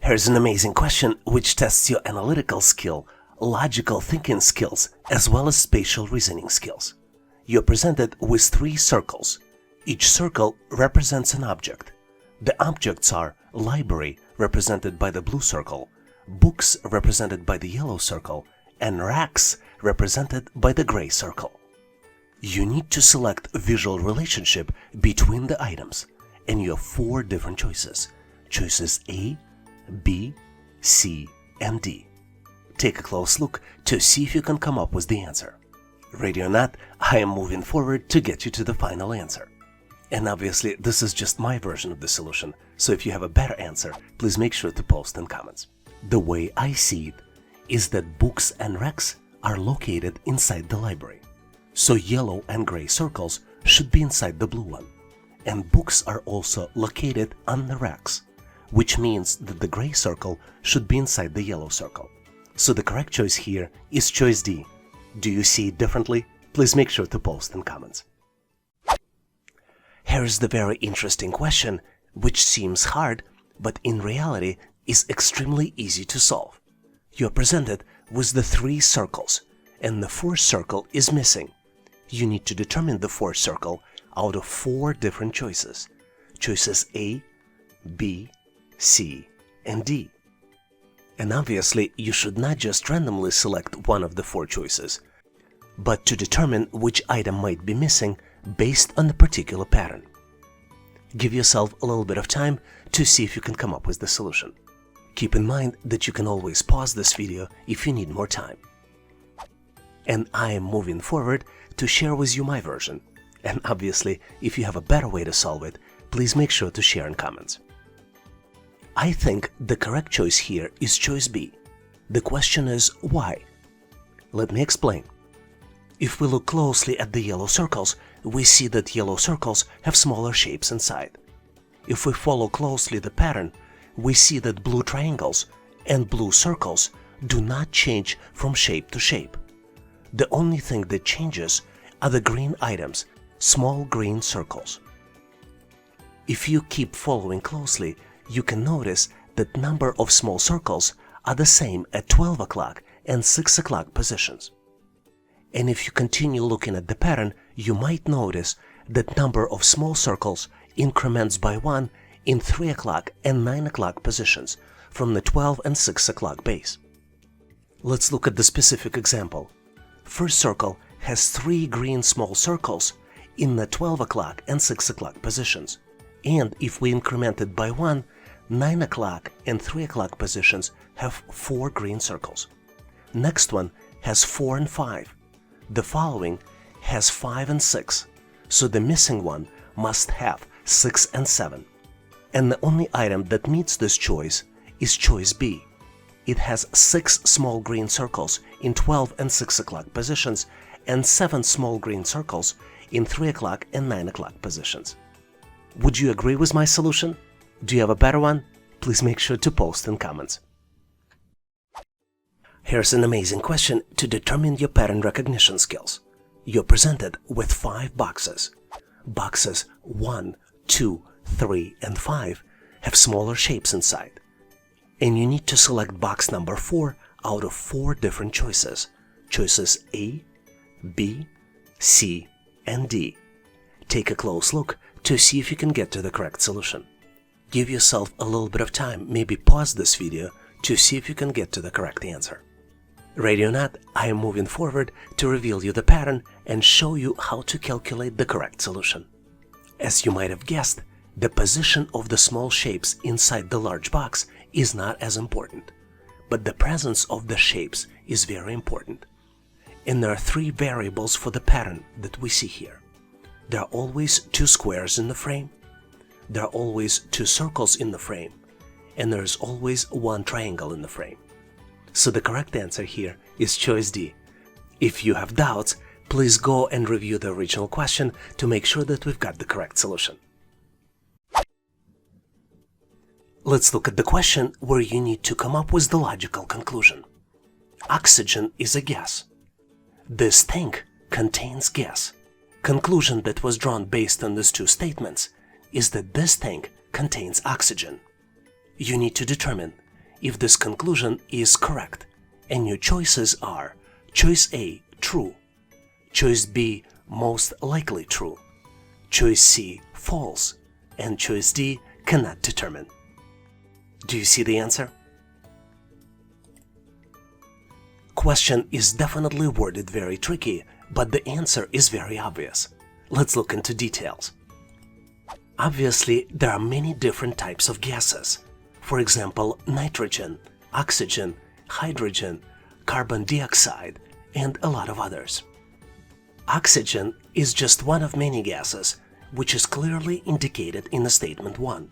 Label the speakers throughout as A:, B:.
A: Here's an amazing question which tests your analytical skill, logical thinking skills, as well as spatial reasoning skills. You're presented with 3 circles. Each circle represents an object. The objects are library, represented by the blue circle, books, represented by the yellow circle, and racks, represented by the gray circle. You need to select a visual relationship between the items, and you have 4 different choices. Choices A, B, C, and D. Take a close look to see if you can come up with the answer. Ready or not, I am moving forward to get you to the final answer. And obviously, this is just my version of the solution, so if you have a better answer, please make sure to post in comments. The way I see it is that books and racks are located inside the library. So yellow and gray circles should be inside the blue one. And books are also located on the racks, which means that the gray circle should be inside the yellow circle. So the correct choice here is choice D. Do you see it differently? Please make sure to post in comments. Here's the very interesting question, which seems hard, but in reality is extremely easy to solve. You're presented with the 3 circles, and the 4th circle is missing. You need to determine the 4th circle out of 4 different choices. Choices A, B, C, and D. And obviously, you should not just randomly select one of the 4 choices, but to determine which item might be missing based on the particular pattern. Give yourself a little bit of time to see if you can come up with the solution. Keep in mind that you can always pause this video if you need more time. And I am moving forward to share with you my version. And obviously, if you have a better way to solve it, please make sure to share in comments. I think the correct choice here is choice B. The question is why? Let me explain. If we look closely at the yellow circles, we see that yellow circles have smaller shapes inside. If we follow closely the pattern, we see that blue triangles and blue circles do not change from shape to shape. The only thing that changes are the green items, small green circles. If you keep following closely, you can notice that number of small circles are the same at 12 o'clock and 6 o'clock positions. And if you continue looking at the pattern, you might notice that number of small circles increments by 1 in 3 o'clock and 9 o'clock positions from the 12 and 6 o'clock base. Let's look at the specific example. First circle has 3 green small circles in the 12 o'clock and 6 o'clock positions. And if we increment it by 1, 9 o'clock and 3 o'clock positions have 4 green circles. Next one has 4 and 5. The following has 5 and 6. So the missing one must have 6 and 7. And the only item that meets this choice is choice B. It has 6 small green circles in 12 and 6 o'clock positions and 7 small green circles in 3 o'clock and 9 o'clock positions. Would you agree with my solution? Do you have a better one? Please make sure to post in comments. Here's an amazing question to determine your pattern recognition skills. You're presented with 5 boxes. Boxes 1, 2, 3, and 5 have smaller shapes inside. And you need to select box number 4 out of 4 different choices. Choices A, B, C, and D. Take a close look to see if you can get to the correct solution. Give yourself a little bit of time, maybe pause this video to see if you can get to the correct answer. Ready or not, I am moving forward to reveal you the pattern and show you how to calculate the correct solution. As you might have guessed, the position of the small shapes inside the large box is not as important, but the presence of the shapes is very important. And there are 3 variables for the pattern that we see here. There are always 2 squares in the frame, there are always 2 circles in the frame, and there is always 1 triangle in the frame. So the correct answer here is choice D. If you have doubts, please go and review the original question to make sure that we've got the correct solution. Let's look at the question where you need to come up with the logical conclusion. Oxygen is a gas. This tank contains gas. Conclusion that was drawn based on these 2 statements is that this tank contains oxygen. You need to determine if this conclusion is correct, and your choices are choice A, true, choice B, most likely true, choice C, false, and choice D, cannot determine. Do you see the answer? Question is definitely worded very tricky, but the answer is very obvious. Let's look into details. Obviously, there are many different types of gases. For example, nitrogen, oxygen, hydrogen, carbon dioxide, and a lot of others. Oxygen is just one of many gases, which is clearly indicated in the statement 1.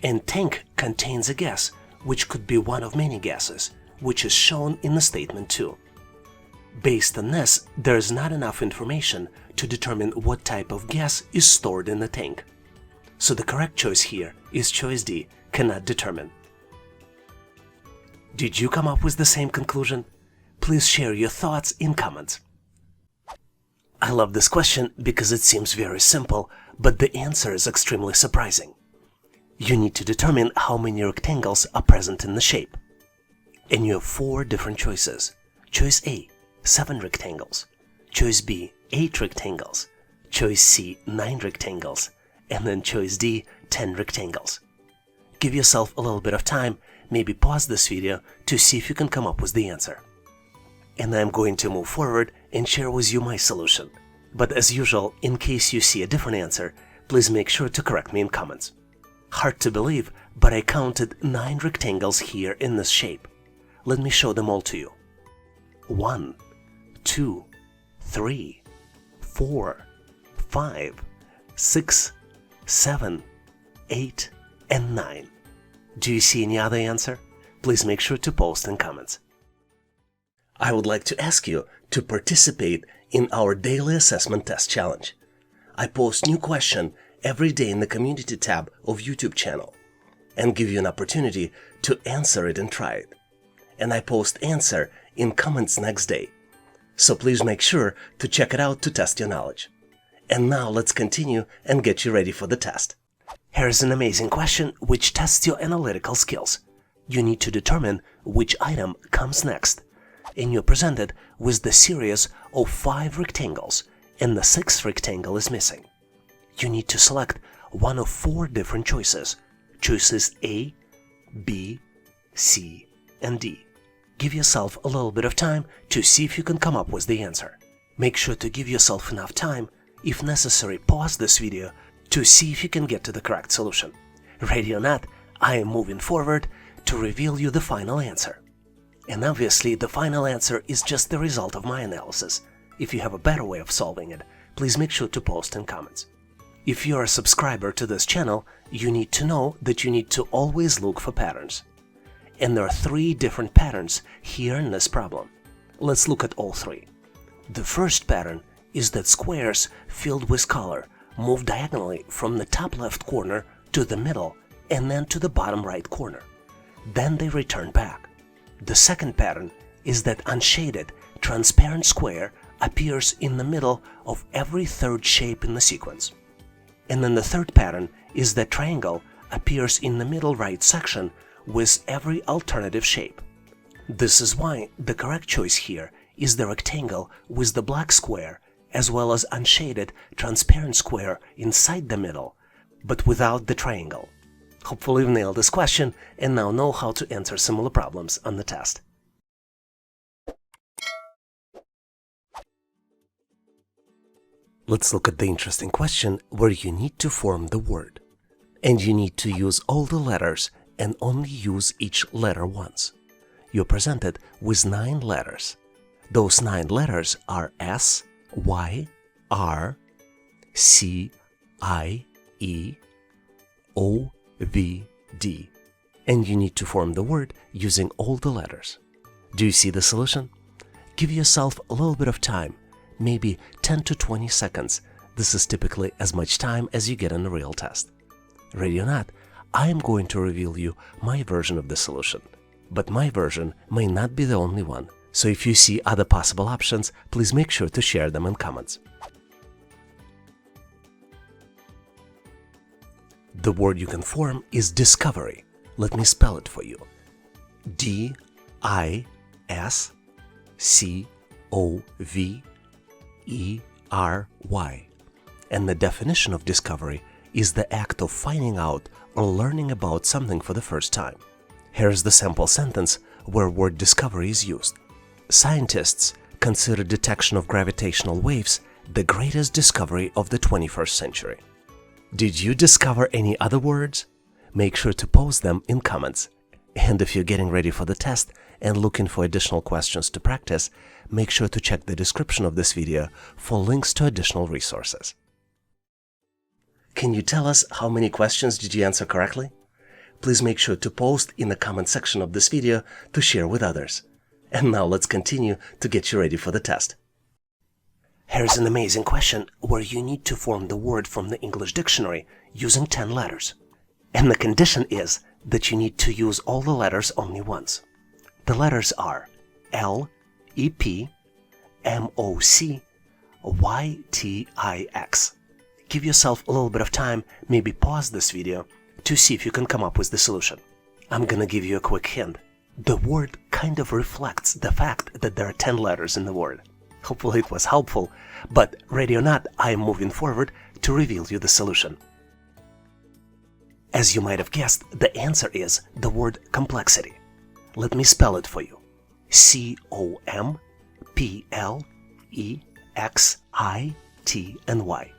A: And tank contains a gas, which could be one of many gases, which is shown in the statement 2. Based on this, there is not enough information to determine what type of gas is stored in the tank. So the correct choice here is choice D, cannot determine. Did you come up with the same conclusion? Please share your thoughts in comments. I love this question because it seems very simple, but the answer is extremely surprising. You need to determine how many rectangles are present in the shape. And you have 4 different choices. Choice A, 7 rectangles. Choice B, 8 rectangles. Choice C, 9 rectangles. And then choice D, 10 rectangles. Give yourself a little bit of time, maybe pause this video to see if you can come up with the answer. And I'm going to move forward and share with you my solution. But as usual, in case you see a different answer, please make sure to correct me in comments. Hard to believe, but I counted 9 rectangles here in this shape. Let me show them all to you. 1, 2, 3, 4, 5, 6, 7, 8, and 9. Do you see any other answer? Please make sure to post in comments. I would like to ask you to participate in our daily assessment test challenge. I post new question every day in the community tab of YouTube channel and give you an opportunity to answer it and try it. And I post answer in comments next day. So please make sure to check it out to test your knowledge. And now let's continue and get you ready for the test. Here's an amazing question which tests your analytical skills. You need to determine which item comes next. And you're presented with the series of 5 rectangles, and the 6th rectangle is missing. You need to select one of 4 different choices. Choices A, B, C, and D. Give yourself a little bit of time to see if you can come up with the answer. Make sure to give yourself enough time. If necessary, pause this video to see if you can get to the correct solution. Ready or not, I am moving forward to reveal you the final answer. And obviously, the final answer is just the result of my analysis. If you have a better way of solving it, please make sure to post in comments. If you are a subscriber to this channel, you need to know that you need to always look for patterns. And there are 3 different patterns here in this problem. Let's look at all 3. The first pattern is that squares filled with color move diagonally from the top left corner to the middle and then to the bottom right corner. Then they return back. The second pattern is that unshaded, transparent square appears in the middle of every third shape in the sequence. And then the third pattern is that triangle appears in the middle right section with every alternative shape. This is why the correct choice here is the rectangle with the black square as well as unshaded, transparent square inside the middle, but without the triangle. Hopefully you've nailed this question and now know how to answer similar problems on the test. Let's look at the interesting question where you need to form the word. And you need to use all the letters and only use each letter once. You're presented with 9 letters. Those 9 letters are S, Y, R, C, I, E, O, V, D. And you need to form the word using all the letters. Do you see the solution? Give yourself a little bit of time, maybe 10 to 20 seconds. This is typically as much time as you get in a real test. Ready or not, I am going to reveal you my version of the solution. But my version may not be the only one. So if you see other possible options, please make sure to share them in comments. The word you can form is discovery. Let me spell it for you. discovery. And the definition of discovery is the act of finding out or learning about something for the first time. Here's the sample sentence where word discovery is used. Scientists consider detection of gravitational waves the greatest discovery of the 21st century. Did you discover any other words? Make sure to post them in comments. And if you're getting ready for the test and looking for additional questions to practice, make sure to check the description of this video for links to additional resources. Can you tell us how many questions did you answer correctly? Please make sure to post in the comment section of this video to share with others. And now let's continue to get you ready for the test. Here's an amazing question where you need to form the word from the English dictionary using 10 letters. And the condition is that you need to use all the letters only once. The letters are L, E, P, M, O, C, Y, T, I, X. Give yourself a little bit of time, maybe pause this video, to see if you can come up with the solution. I'm gonna give you a quick hint. The word kind of reflects the fact that there are 10 letters in the word. Hopefully it was helpful, but ready or not, I am moving forward to reveal you the solution. As you might have guessed, the answer is the word complexity. Let me spell it for you. C-O-M-P-L-E-X-I-T-Y.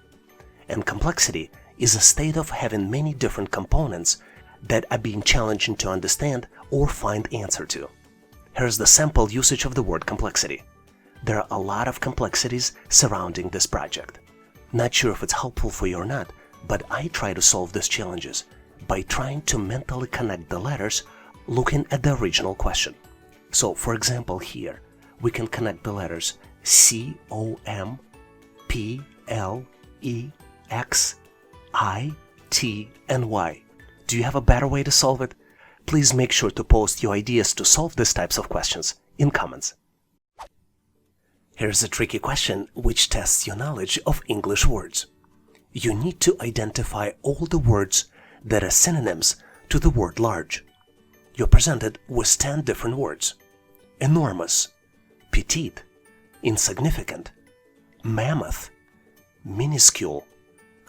A: And complexity is a state of having many different components that are being challenging to understand or find answer to. Here's the sample usage of the word complexity. There are a lot of complexities surrounding this project. Not sure if it's helpful for you or not, but I try to solve these challenges by trying to mentally connect the letters looking at the original question. So, for example, here, we can connect the letters C, O, M, P, L, E, X, I, T, and Y. Do you have a better way to solve it? Please make sure to post your ideas to solve these types of questions in comments. Here's a tricky question which tests your knowledge of English words. You need to identify all the words that are synonyms to the word large. You're presented with 10 different words: enormous, petite, insignificant, mammoth, minuscule,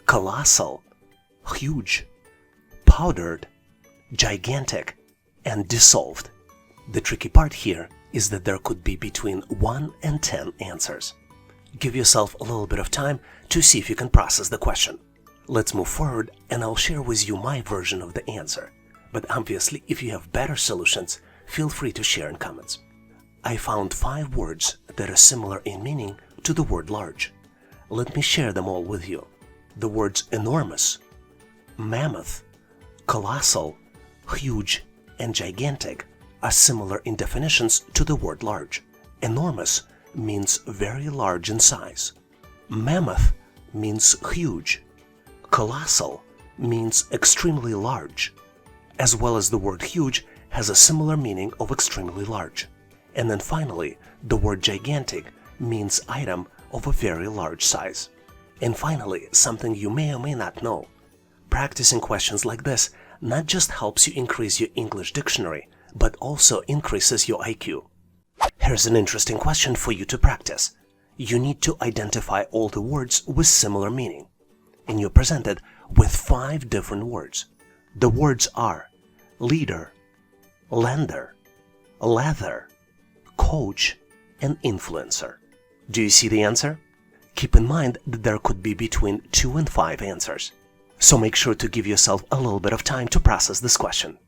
A: colossal, huge, powdered, gigantic, and dissolved. The tricky part here is that there could be between 1 and 10 answers. Give yourself a little bit of time to see if you can process the question. Let's move forward and I'll share with you my version of the answer. But obviously, if you have better solutions, feel free to share in comments. I found 5 words that are similar in meaning to the word large. Let me share them all with you. The words enormous, mammoth, colossal, huge, and gigantic are similar in definitions to the word large. Enormous means very large in size. Mammoth means huge. Colossal means extremely large, as well as the word huge has a similar meaning of extremely large. And then finally, the word gigantic means item of a very large size. And finally, something you may or may not know. Practicing questions like this not just helps you increase your English dictionary, but also increases your IQ. Here's an interesting question for you to practice. You need to identify all the words with similar meaning. And you're presented with 5 different words. The words are leader, lender, leather, coach, and influencer. Do you see the answer? Keep in mind that there could be between 2 and 5 answers. So make sure to give yourself a little bit of time to process this question.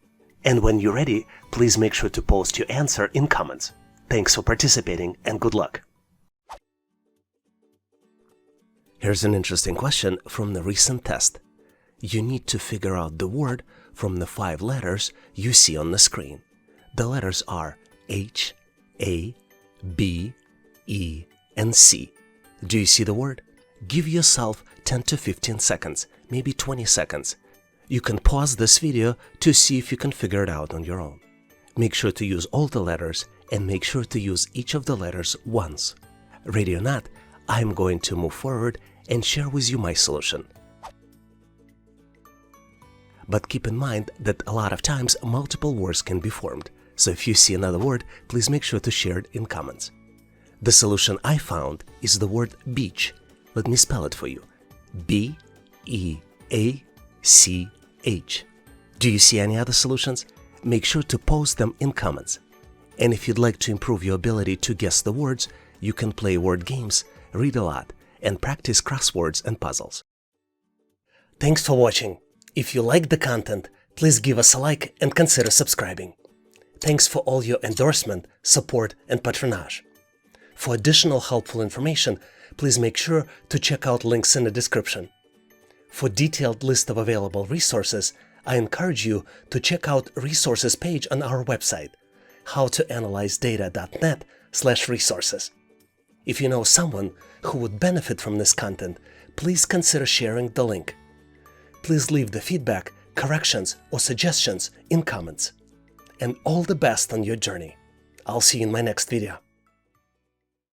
A: And when you're ready, please make sure to post your answer in comments. Thanks for participating and good luck. Here's an interesting question from the recent test. You need to figure out the word from the 5 letters you see on the screen. The letters are H, A, B, E, and C. Do you see the word? Give yourself 10 to 15 seconds, maybe 20 seconds. You can pause this video to see if you can figure it out on your own. Make sure to use all the letters and make sure to use each of the letters once. Ready or not, I'm going to move forward and share with you my solution. But keep in mind that a lot of times multiple words can be formed, So if you see another word, please make sure to share it in comments. The solution I found is the word beach. Let me spell it for you. B-E-A-C-H. Do you see any other solutions? Make sure to post them in comments. And if you'd like to improve your ability to guess the words, you can play word games, read a lot, and practice crosswords and puzzles. Thanks for watching. If you liked the content, please give us a like and consider subscribing. Thanks for all your endorsement, support, and patronage. For additional helpful information, please make sure to check out links in the description. For detailed list of available resources, I encourage you to check out resources page on our website, howtoanalyzedata.net/resources. If you know someone who would benefit from this content, please consider sharing the link. Please leave the feedback, corrections, or suggestions in comments. And all the best on your journey. I'll see you in my next video.